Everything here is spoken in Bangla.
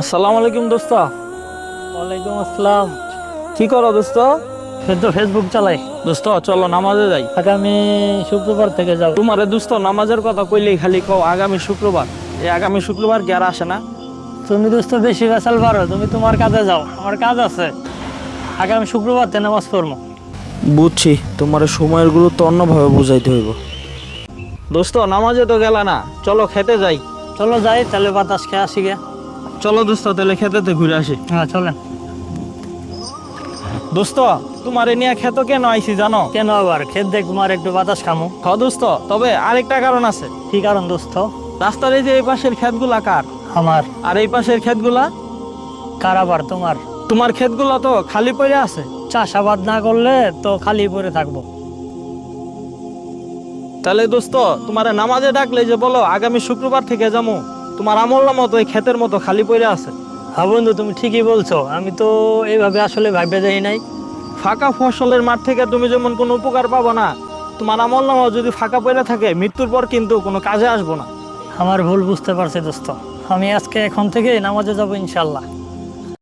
আসসালামু আলাইকুম দোস্ত। ওয়ালাইকুম আসসালাম। কি করো দোস্ত? তো ফেসবুক চালাই। দোস্ত চলো নামাজে যাই। আগামী শুক্রবার থেকে যাও। তোমারে দোস্ত নামাজের কথা কইলেই খালি কও আগামী শুক্রবার। এই আগামী শুক্রবার কি আর আসে না? তুমি দোস্ত বেশি বেসাল পারো, তুমি তোমার কাজে যাও, আমার কাজ আছে। আগামী শুক্রবার তে নামাজ পড়বো। বুঝছি, তোমার সময়ের গুরুত্ব অন্যভাবে বুঝাইতে হইব। দোস্ত নামাজে তো গেলা না, চলো খেতে যাই। চলো যাই তাহলে, বাতাস খেয়ে আসি গে। চলো দোস্ত তাহলে খেতেতে ঘুরে আসি। হ্যাঁ চলেন। দোস্ত তোমারে নিয়ে খেতে কেন আইছি জানো? কেন আবার? খেত দেখ তোমার একটু বাতাস খামো। হ দোস্ত, তবে আরেকটা কারণ আছে। কি কারণ দোস্ত? রাস্তার এই যে এই পাশের ক্ষেতগুলা কার? আমার। আর এই পাশের ক্ষেতগুলা? কার আবার? তোমার। তোমার ক্ষেতগুলা তো খালি পড়ে আছে। চাষাবাদ না করলে তো খালি পড়ে থাকবো। তাহলে দোস্ত তোমারে নামাজে ডাকলে যে বলো আগামী শুক্রবার থেকে যাবো, তোমার আমল নামা তো এই ক্ষেতের মতো খালি পড়ে আছে। হ্যাঁ বন্ধু, তুমি ঠিকই বলছো, আমি তো এইভাবে আসলে ভাবতে যাই নাই। ফাঁকা ফসলের মাঠ থেকে তুমি যেমন কোনো উপকার পাবো না, তোমার আমল নামা যদি ফাঁকা পড়ে থাকে মৃত্যুর পর কিন্তু কোনো কাজে আসবো না। আমার ভুল বুঝতে পারছি দোস্ত, আমি আজকে এখন থেকে নামাজে যাবো ইনশাল্লাহ।